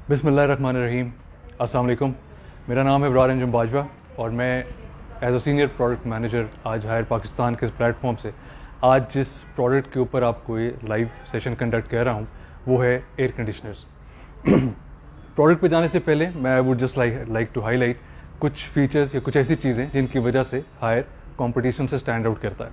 बिस्मिल्लाहिर्रहमानिर्रहीम। अस्सलाम वालेकुम। मेरा नाम है इब्रार अंजुम बाजवा और मैं as a senior product manager आज हायर पाकिस्तान के इस प्लेटफॉर्म से आज जिस प्रोडक्ट के ऊपर आपको ये लाइव सेशन कंडक्ट कर रहा हूँ वो है एयर कंडीशनर्स। प्रोडक्ट पे जाने से पहले मैं would just like to highlight कुछ फीचर्स या कुछ ऐसी चीज़ें जिनकी वजह से हायर कंपटीशन से स्टैंड आउट करता है।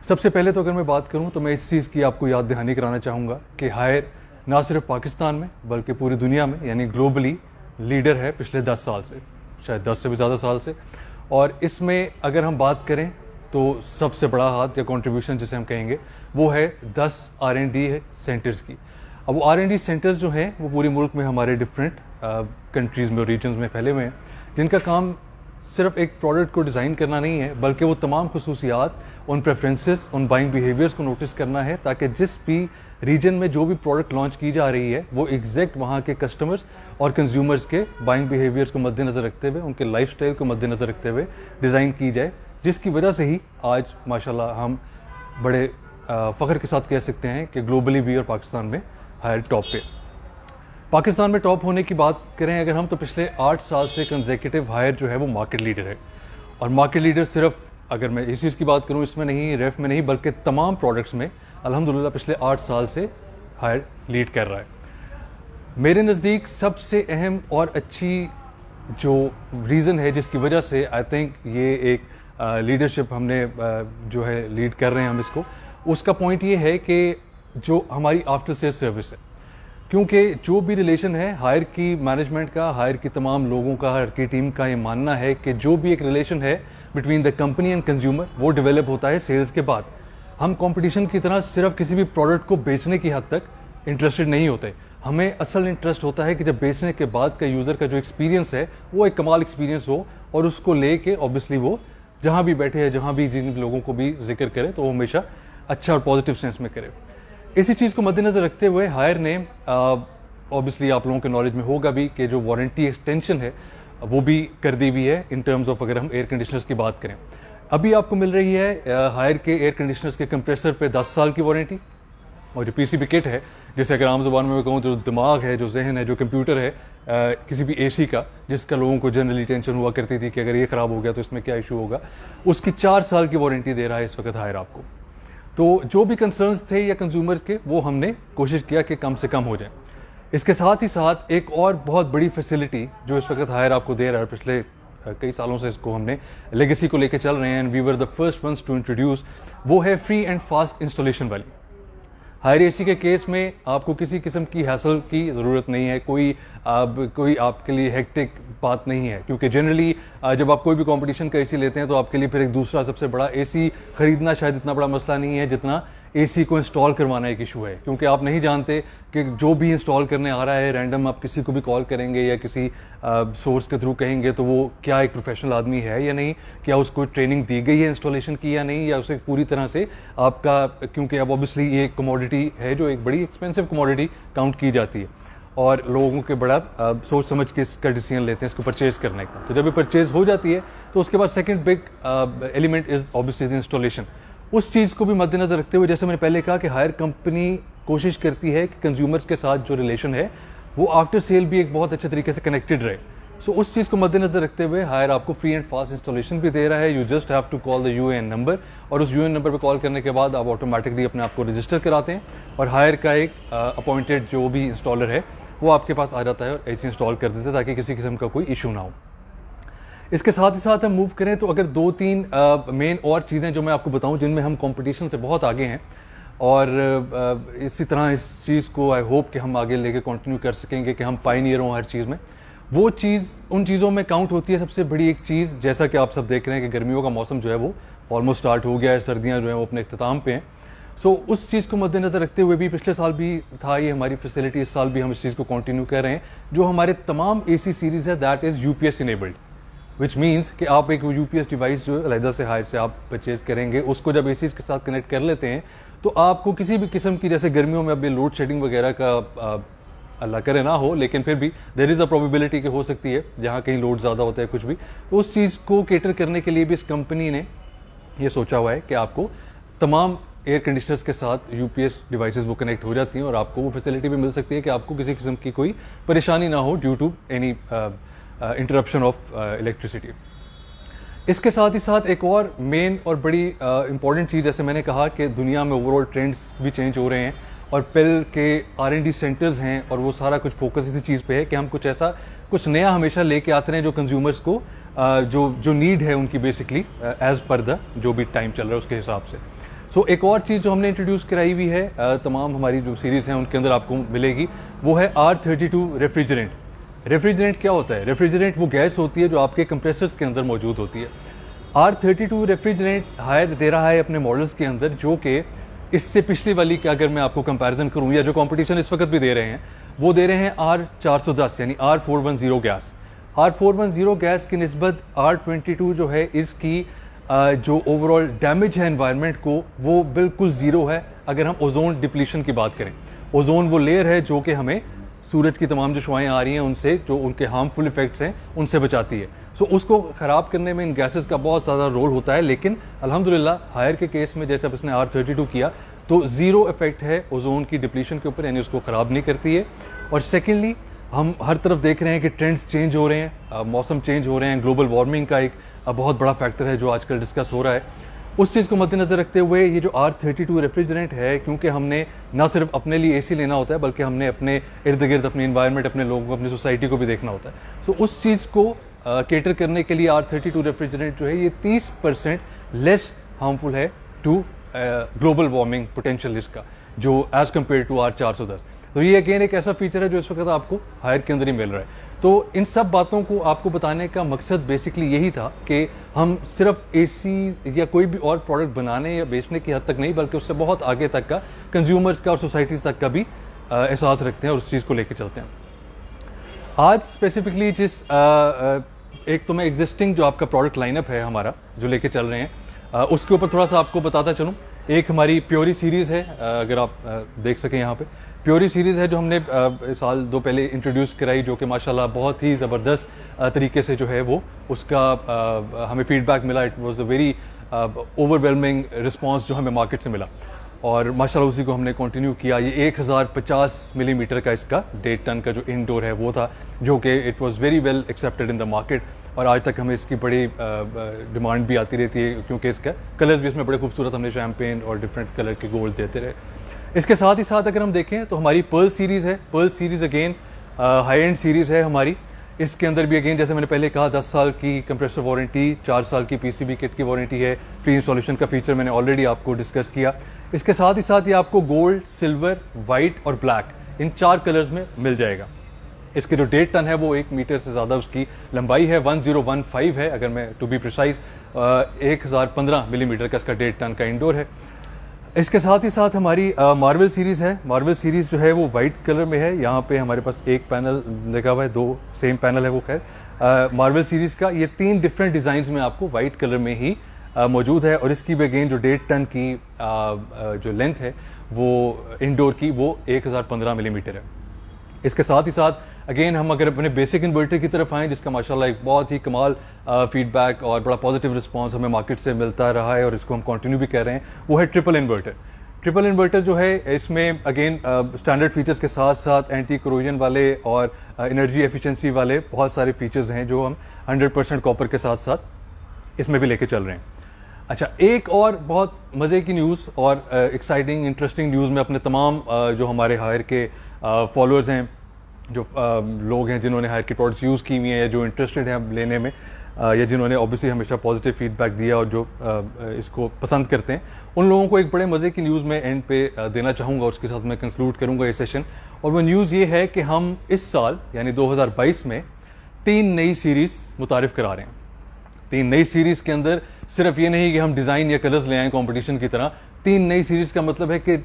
सबसे पहले तो अगर मैं बात करूं तो मैं इस चीज़ की आपको याद दहानी कराना चाहूँगा कि हायर ना सिर्फ पाकिस्तान में बल्कि पूरी दुनिया में यानी ग्लोबली लीडर है पिछले 10 साल से, शायद 10 से भी ज़्यादा साल से। और इसमें अगर हम बात करें तो सबसे बड़ा हाथ या कंट्रीब्यूशन जिसे हम कहेंगे वो है 10 R&D सेंटर्स की। अब वो R&D सेंटर्स जो हैं वो पूरे मुल्क में हमारे डिफरेंट कंट्रीज़ में और रीजन्स में फैले हुए हैं, जिनका काम सिर्फ एक प्रोडक्ट को डिज़ाइन करना नहीं है बल्कि वो तमाम खुसूसियात, उन प्रेफरेंसेस, उन बाइंग बिहेवियर्स को नोटिस करना है ताकि जिस भी रीजन में जो भी प्रोडक्ट लॉन्च की जा रही है वो एग्जैक्ट वहाँ के कस्टमर्स और कंज्यूमर्स के बाइंग बिहेवियर्स को मद्देनज़र रखते हुए, उनके लाइफस्टाइल को मद्देनज़र रखते हुए डिज़ाइन की जाए, जिसकी वजह से ही आज माशाल्लाह हम बड़े फ़ख्र के साथ कह सकते हैं कि ग्लोबली भी और पाकिस्तान में हायर टॉप पे। पाकिस्तान में टॉप होने की बात करें अगर हम तो पिछले 8 साल से कंसेक्यूटिव हायर जो है वो मार्केट लीडर है। और मार्केट लीडर सिर्फ अगर मैं इस चीज़ की बात करूं इसमें नहीं, रेफ में नहीं, बल्कि तमाम प्रोडक्ट्स में अल्हम्दुलिल्लाह पिछले 8 साल से हायर लीड कर रहा है। मेरे नज़दीक सबसे अहम और अच्छी जो रीज़न है जिसकी वजह से आई थिंक ये एक लीडरशिप हमने जो है लीड कर रहे हैं हम इसको, उसका पॉइंट ये है कि जो हमारी आफ्टर सेल सर्विस है, क्योंकि जो भी रिलेशन है हायर की मैनेजमेंट का, हायर की तमाम लोगों का, हायर की टीम का ये मानना है कि जो भी एक रिलेशन है between the company and consumer वो डेवलप होता है सेल्स के बाद। हम कंपटीशन की तरह सिर्फ किसी भी प्रोडक्ट को बेचने की हद तक इंटरेस्टेड नहीं होते, हमें असल इंटरेस्ट होता है कि जब बेचने के बाद का यूज़र का जो एक्सपीरियंस है वो एक कमाल एक्सपीरियंस हो और उसको लेके ऑब्वियसली वो जहाँ भी बैठे हैं, जहाँ भी जिन लोगों को भी जिक्र करे तो वो हमेशा अच्छा और पॉजिटिव सेंस में करे। इसी चीज़ को मद्देनज़र रखते हुए हायर ने ऑब्वियसली आप लोगों के नॉलेज में होगा भी कि जो वारंटी एक्सटेंशन है वो भी कर दी हुई है इन टर्म्स ऑफ अगर हम एयर कंडीशनर्स की बात करें। अभी आपको मिल रही है हायर के एयर कंडीशनर्स के कंप्रेसर पे 10 साल की वारंटी, और जो पीसीबी किट है, जैसे अगर आम जुबान में मैं कहूँ जो दिमाग है, जो जहन है, जो कंप्यूटर है किसी भी एसी का, जिसका लोगों को जनरली टेंशन हुआ करती थी कि अगर ये ख़राब हो गया तो इसमें क्या इशू होगा, उसकी 4 साल की वारंटी दे रहा है इस वक्त हायर आपको। तो जो भी कंसर्न्स थे या कंज्यूमर के वो हमने कोशिश किया कि कम से कम हो जाए। इसके साथ ही साथ एक और बहुत बड़ी फैसिलिटी जो इस वक्त हायर आपको दे रहा है, पिछले कई सालों से इसको हमने लेगेसी को लेकर चल रहे हैं and we were the first ones to introduce, वो है फ्री एंड फास्ट इंस्टॉलेशन वाली। हायर एसी के केस में आपको किसी किस्म की हैसल की ज़रूरत नहीं है, कोई आपके लिए हेक्टिक बात नहीं है, क्योंकि जनरली जब आप कोई भी कंपटीशन का एसी लेते हैं तो आपके लिए फिर एक दूसरा सबसे बड़ा एसी खरीदना शायद इतना बड़ा मसला नहीं है जितना एसी को इंस्टॉल करवाना एक इशू है, क्योंकि आप नहीं जानते कि जो भी इंस्टॉल करने आ रहा है रैंडम आप किसी को भी कॉल करेंगे या किसी सोर्स के थ्रू कहेंगे तो वो क्या एक प्रोफेशनल आदमी है या नहीं, क्या उसको ट्रेनिंग दी गई है इंस्टॉलेशन की या नहीं, या उसे पूरी तरह से आपका, क्योंकि अब ऑब्वियसली ये एक कमोडिटी है जो एक बड़ी एक्सपेंसिव कमोडिटी काउंट की जाती है और लोगों के बड़ा सोच समझ के इसका डिसीजन लेते हैं इसको परचेज करने का। तो जब ये परचेज हो जाती है तो उसके बाद second big element is obviously the installation. उस चीज़ को भी मद्देनजर रखते हुए जैसे मैंने पहले कहा कि हायर कंपनी कोशिश करती है कि कंज्यूमर्स के साथ जो रिलेशन है वो आफ्टर सेल भी एक बहुत अच्छे तरीके से कनेक्टेड रहे। सो उस चीज़ को मद्देनजर रखते हुए हायर आपको फ्री एंड फास्ट इंस्टॉलेशन भी दे रहा है। You just have to call the UAN number और उस यूएएन नंबर पर कॉल करने के बाद आप ऑटोमेटिकली अपने आप को रजिस्टर कराते हैं और हायर का एक अपॉइंटेड जो भी इंस्टॉलर है वो आपके पास आ जाता है और ऐसे इंस्टॉल कर देते हैं ताकि किसी किस्म का कोई इशू ना हो। इसके साथ ही साथ हम मूव करें तो अगर 2-3 मेन और चीज़ें जो मैं आपको बताऊं जिनमें हम कंपटीशन से बहुत आगे हैं और इसी तरह इस चीज़ को आई होप कि हम आगे लेके कंटिन्यू कर सकेंगे कि हम पायनियर हों हर चीज़ में, वो चीज़ उन चीज़ों में काउंट होती है। सबसे बड़ी एक चीज़, जैसा कि आप सब देख रहे हैं कि गर्मियों का मौसम जो है वो ऑलमोस्ट स्टार्ट हो गया है, सर्दियाँ जो है वो अपने इख्तिताम पे हैं। सो उस चीज़ को मद्देनजर रखते हुए भी पिछले साल भी था ये हमारी फैसिलिटी, इस साल भी हम इस चीज़ को कंटिन्यू कर रहे हैं। जो हमारे तमाम एसी सीरीज़ है that is UPS enabled, which means कि आप एक यूपीएस डिवाइस जो अलहदा से हायर से आप परचेज करेंगे उसको जब एसीज के साथ कनेक्ट कर लेते हैं तो आपको किसी भी किस्म की, जैसे गर्मियों में अब ये लोड शेडिंग वगैरह का अल्लाह करे ना हो, लेकिन फिर भी देयर इज़ अ प्रोबेबिलिटी कि हो सकती है जहाँ कहीं लोड ज़्यादा होता है कुछ भी, तो उस चीज़ को केटर करने के लिए भी इस कंपनी ने ये सोचा हुआ है कि आपको तमाम एयर कंडीशनर्स के साथ यूपीएस डिवाइसेस वो कनेक्ट हो जाती हैं और आपको वो फैसिलिटी भी मिल सकती है कि आपको किसी किस्म की कोई परेशानी ना हो due to any interruption of electricity. इसके साथ ही साथ एक और मेन और बड़ी इंपॉर्टेंट चीज़, जैसे मैंने कहा कि दुनिया में ओवरऑल ट्रेंड्स भी चेंज हो रहे हैं और पेल के R&D सेंटर्स हैं और वो सारा कुछ फोकस इसी चीज़ पे है कि हम कुछ ऐसा कुछ नया हमेशा लेके आते हैं जो कंज्यूमर्स को जो नीड है उनकी बेसिकली एज पर द जो भी टाइम चल रहा है उसके हिसाब से। सो एक और चीज़ जो हमने इंट्रोड्यूस कराई हुई है तमाम हमारी जो सीरीज़ हैं उनके अंदर आपको मिलेगी, वो है R32 रेफ्रिजरेंट। रेफ्रिजरेंट क्या होता है? रेफ्रिजरेंट वो गैस होती है जो आपके कंप्रेसर्स के अंदर मौजूद होती है। R32 रेफ्रिजरेंट हायर दे रहा है अपने मॉडल्स के अंदर, जो कि इससे पिछली वाली का अगर मैं आपको कंपैरिजन करूं या जो कंपटीशन इस वक्त भी दे रहे हैं वो दे रहे हैं R410 यानी R410 गैस। R410 गैस की निस्बत R22 जो है इसकी जो ओवरऑल डैमेज है एनवायरनमेंट को वो बिल्कुल ज़ीरो है। अगर हम ओजोन डिप्लीशन की बात करें, ओजोन वो लेयर है जो कि हमें सूरज की तमाम जो शुआएं आ रही हैं उनसे, जो उनके हार्मफुल इफेक्ट्स हैं उनसे बचाती है। सो उसको ख़राब करने में इन गैसेस का बहुत ज़्यादा रोल होता है, लेकिन अल्हम्दुलिल्लाह हायर के केस में जैसे अब इसने R32 किया तो ज़ीरो इफेक्ट है ओजोन की डिप्लीशन के ऊपर, यानी उसको ख़राब नहीं करती है। और सेकेंडली हम हर तरफ देख रहे हैं कि ट्रेंड्स चेंज हो रहे हैं, मौसम चेंज हो रहे हैं, ग्लोबल वार्मिंग का एक बहुत बड़ा फैक्टर है जो आजकल डिस्कस हो रहा है। उस चीज़ को मद्देनजर रखते हुए ये जो R32 रेफ्रिजरेंट है, क्योंकि हमने ना सिर्फ अपने लिए एसी लेना होता है बल्कि हमने अपने इर्द गिर्द अपने इन्वायरमेंट, अपने लोगों को, अपनी सोसाइटी को भी देखना होता है। सो उस चीज़ को केटर करने के लिए R32 रेफ्रिजरेंट जो है ये 30% लेस हार्मफुल है टू ग्लोबल वार्मिंग पोटेंशियल इसका, जो एज कम्पेयर टू R410। तो ये अगेन एक ऐसा फीचर है जो इस वक्त आपको हायर के अंदर ही मिल रहा है। तो इन सब बातों को आपको बताने का मकसद बेसिकली यही था कि हम सिर्फ एसी या कोई भी और प्रोडक्ट बनाने या बेचने की हद तक नहीं, बल्कि उससे बहुत आगे तक का कंज्यूमर्स का और सोसाइटीज़ तक का भी एहसास रखते हैं और उस चीज़ को लेके चलते हैं। आज स्पेसिफिकली जिस एक तो मैं एग्जिस्टिंग जो आपका प्रोडक्ट लाइनअप है हमारा जो लेके चल रहे हैं उसके ऊपर थोड़ा सा आपको बताता चलूँ। एक हमारी प्योरी सीरीज़ है, अगर आप देख सकें यहाँ पे प्योरी सीरीज़ है जो हमने साल दो पहले इंट्रोड्यूस कराई, जो कि माशाल्लाह बहुत ही ज़बरदस्त तरीके से जो है वो उसका हमें फीडबैक मिला। It was a very overwhelming response जो हमें मार्केट से मिला और माशाल्लाह उसी को हमने कंटिन्यू किया। ये 1050 मिलीमीटर का इसका 1.5 टन का जो इनडोर है वो था, जो कि it was very well accepted in the market और आज तक हमें इसकी बड़ी डिमांड भी आती रहती है, क्योंकि इसका कलर्स भी इसमें बड़े खूबसूरत, हमने शैम्पेन और डिफरेंट कलर के गोल्ड देते रहे। इसके साथ ही साथ अगर हम देखें तो हमारी पर्ल सीरीज़ है। Pearl series again high end series है हमारी। इसके अंदर भी अगेन जैसे मैंने पहले कहा 10 साल की कंप्रेसर वारंटी, 4 साल की पीसीबी किट की वारंटी है, फ्री इंस्टॉलेशन का फीचर मैंने ऑलरेडी आपको डिस्कस किया। इसके साथ ही साथ ये आपको गोल्ड, सिल्वर, वाइट और ब्लैक इन 4 कलर्स में मिल जाएगा। इसके जो 1.5 टन है वो 1 मीटर से ज़्यादा उसकी लंबाई है, 1015 है अगर मैं टू बी प्रिसाइज, 1015 मिलीमीटर का इसका 1.5 टन का इंडोर है। इसके साथ ही साथ हमारी मार्वल सीरीज़ है। मार्वल सीरीज़ जो है वो वाइट कलर में है। यहाँ पे हमारे पास एक पैनल लगा हुआ है, 2 सेम पैनल है वो। खैर मार्वल सीरीज़ का ये 3 डिफरेंट डिज़ाइंस में आपको वाइट कलर में ही मौजूद है और इसकी भी अगेन जो 1.5 टन की जो लेंथ है वो इंडोर की वो 1015 मिलीमीटर है। इसके साथ ही साथ अगेन हम अगर अपने बेसिक इन्वर्टर की तरफ आएँ, जिसका माशाल्लाह एक बहुत ही कमाल फीडबैक और बड़ा पॉजिटिव रिस्पांस हमें मार्केट से मिलता रहा है और इसको हम कंटिन्यू भी कर रहे हैं, वो है ट्रिपल इन्वर्टर। ट्रिपल इन्वर्टर जो है इसमें अगेन स्टैंडर्ड फीचर्स के साथ साथ एंटी कोरोजन वाले और एनर्जी एफिशिएंसी वाले बहुत सारे फीचर्स हैं जो हम 100% कॉपर के साथ साथ इसमें भी लेके चल रहे हैं। अच्छा, एक और बहुत मज़े की न्यूज़ और एक्साइटिंग इंटरेस्टिंग न्यूज़ में अपने तमाम जो हमारे हायर के फॉलोअर्स हैं, जो लोग हैं जिन्होंने हायर की प्रोडक्ट्स यूज़ की हुई हैं या जो इंटरेस्टेड हैं लेने में, या जिन्होंने ऑब्वियसली हमेशा पॉजिटिव फीडबैक दिया और जो इसको पसंद करते हैं, उन लोगों को एक बड़े मज़े की न्यूज़ में एंड पे देना चाहूँगा और उसके साथ मैं कंक्लूड करूँगा ये सेशन। और वो न्यूज़ ये है कि हम इस साल यानी 2022 में 3 नई सीरीज़ मुतारिफ करा रहे हैं। 3 नई सीरीज़ के अंदर सिर्फ ये नहीं कि हम डिज़ाइन या कलर्स ले आएँ कॉम्पिटिशन की तरह, 3 नई सीरीज़ का मतलब है कि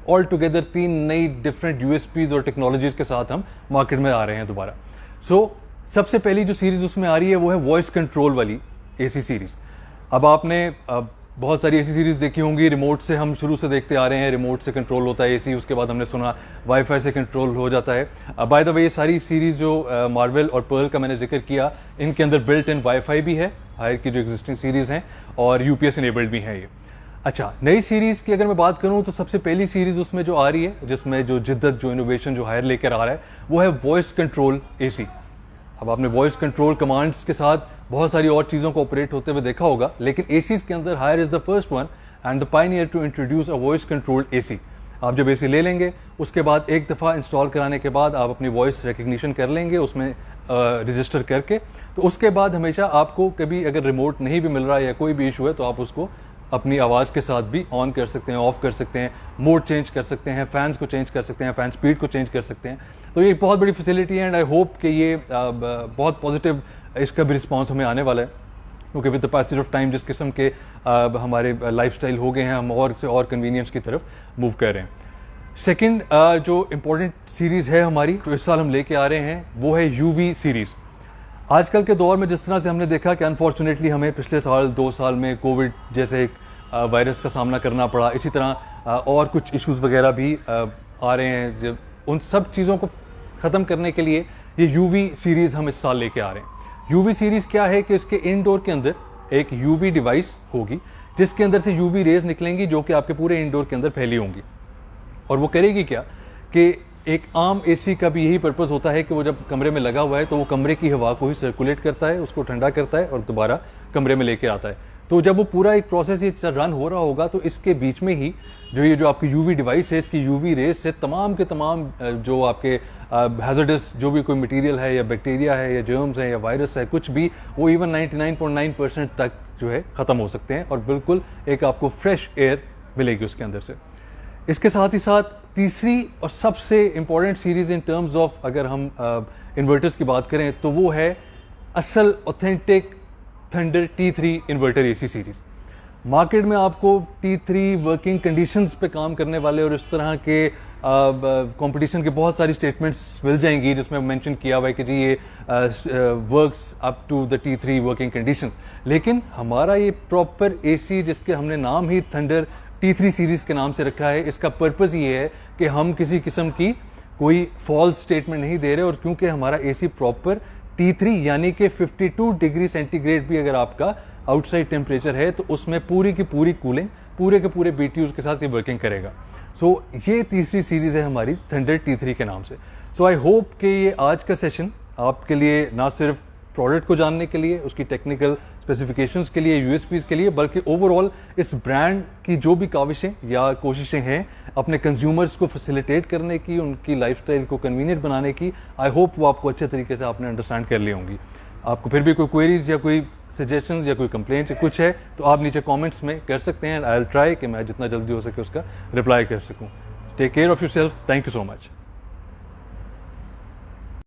ऑल टुगेदर 3 नई डिफरेंट यूएसपीज और टेक्नोलॉजीज के साथ हम मार्केट में आ रहे हैं दोबारा। सो सबसे पहली जो सीरीज उसमें आ रही है वो है वॉइस कंट्रोल वाली एसी सीरीज। अब आपने बहुत सारी एसी सीरीज देखी होंगी, रिमोट से हम शुरू से देखते आ रहे हैं, रिमोट से कंट्रोल होता है एसी, उसके बाद हमने सुना वाईफाई से कंट्रोल हो जाता है। बाय द वे ये सारी सीरीज जो मार्वल और पर्ल का मैंने जिक्र किया, इनके अंदर बिल्ट इन वाईफाई भी है, हायर की जो एग्जिस्टिंग सीरीज हैं, और यूपीएस इनेबल्ड भी है ये। अच्छा, नई सीरीज की अगर मैं बात करूं तो सबसे पहली सीरीज उसमें जो आ रही है, जिसमें जो जिद्दत, जो इनोवेशन, जो हायर लेकर आ रहा है, वो है वॉइस कंट्रोल एसी। अब आपने वॉइस कंट्रोल कमांड्स के साथ बहुत सारी और चीज़ों को ऑपरेट होते हुए देखा होगा, लेकिन एसीज के अंदर Haier is the first one and the pioneer to introduce a voice control AC. आप जब एसी ले लेंगे, उसके बाद एक दफ़ा इंस्टॉल कराने के बाद आप अपनी वॉइस रिकग्निशन कर लेंगे उसमें रजिस्टर करके, तो उसके बाद हमेशा आपको कभी अगर रिमोट नहीं भी मिल रहा है या कोई भी इशू है, तो आप उसको अपनी आवाज़ के साथ भी ऑन कर सकते हैं, ऑफ कर सकते हैं, मोड चेंज कर सकते हैं, फैंस को चेंज कर सकते हैं, फैन स्पीड को चेंज कर सकते हैं। तो ये एक बहुत बड़ी फैसिलिटी है एंड आई होप कि ये बहुत पॉजिटिव इसका भी रिस्पॉन्स हमें आने वाला है, क्योंकि with the passage of time जिस किस्म के हमारे लाइफस्टाइल हो गए हैं, हम और से और कन्वीनियंस की तरफ मूव कर रहे हैं। सेकेंड जो इम्पोर्टेंट सीरीज़ है हमारी, जो इस साल हम लेके आ रहे हैं, वो है यूवी सीरीज़। आजकल के दौर में जिस तरह से हमने देखा कि अनफॉर्चुनेटली हमें पिछले साल 2 साल में कोविड जैसे एक वायरस का सामना करना पड़ा, इसी तरह और कुछ इश्यूज वगैरह भी आ रहे हैं, जब उन सब चीज़ों को ख़त्म करने के लिए ये यूवी सीरीज़ हम इस साल लेके आ रहे हैं। यूवी सीरीज़ क्या है कि इसके इंडोर के अंदर एक यूवी डिवाइस होगी, जिसके अंदर से यूवी रेज निकलेंगी, जो कि आपके पूरे इंडोर के अंदर फैली होंगी। और वो करेगी क्या कि एक आम एसी का भी यही पर्पस होता है कि वो जब कमरे में लगा हुआ है तो वो कमरे की हवा को ही सर्कुलेट करता है, उसको ठंडा करता है और दोबारा कमरे में लेके आता है। तो जब वो पूरा एक प्रोसेस ये रन हो रहा होगा, तो इसके बीच में ही जो आपकी यूवी डिवाइस है, इसकी यूवी रेस से तमाम के तमाम जो आपके हैजर्डस जो भी कोई मटेरियल है या बैक्टीरिया है या जर्म्स है या वायरस है, कुछ भी, वो इवन 99.9% तक जो है ख़त्म हो सकते हैं और बिल्कुल एक आपको फ्रेश एयर मिलेगी उसके अंदर से। इसके साथ ही साथ तीसरी और सबसे important series in terms of अगर हम इन्वर्टर्स की बात करें, तो वो है असल authentic thunder T3 inverter AC series. Market में आपको T3 वर्किंग कंडीशंस पे काम करने वाले और इस तरह के कंपटीशन के बहुत सारी स्टेटमेंट्स मिल जाएंगी, जिसमें मेंशन किया हुआ है कि जी ये works up to the T3 working conditions. लेकिन हमारा ये प्रॉपर एसी, जिसके हमने नाम ही थंडर T3 सीरीज के नाम से रखा है, इसका पर्पस ये है कि हम किसी किस्म की कोई फॉल्स स्टेटमेंट नहीं दे रहे, और क्योंकि हमारा एसी प्रॉपर T3 यानी कि 52 डिग्री सेंटीग्रेड भी अगर आपका आउटसाइड टेम्परेचर है, तो उसमें पूरी की पूरी कूलिंग पूरे के पूरे BTUs के साथ ये वर्किंग करेगा। सो ये तीसरी सीरीज है हमारी थंडर T3 के नाम से। सो आई होप कि ये आज का सेशन आपके लिए ना सिर्फ प्रोडक्ट को जानने के लिए, उसकी टेक्निकल स्पेसिफिकेशंस के लिए, यूएसपीज के लिए, बल्कि ओवरऑल इस ब्रांड की जो भी काविशें या कोशिशें हैं अपने कंज्यूमर्स को फैसिलिटेट करने की, उनकी लाइफस्टाइल को कन्वीनियंट बनाने की, आई होप वो आपको अच्छे तरीके से आपने अंडरस्टैंड कर ली होंगी। आपको फिर भी कोई क्वेरीज या कोई सजेशंस या कोई कंप्लेंट्स या कुछ है, तो आप नीचे कमेंट्स में कर सकते हैं। आई विल ट्राई कि मैं जितना जल्दी हो सके उसका रिप्लाई कर सकूं। Take care of yourself. Thank you so much.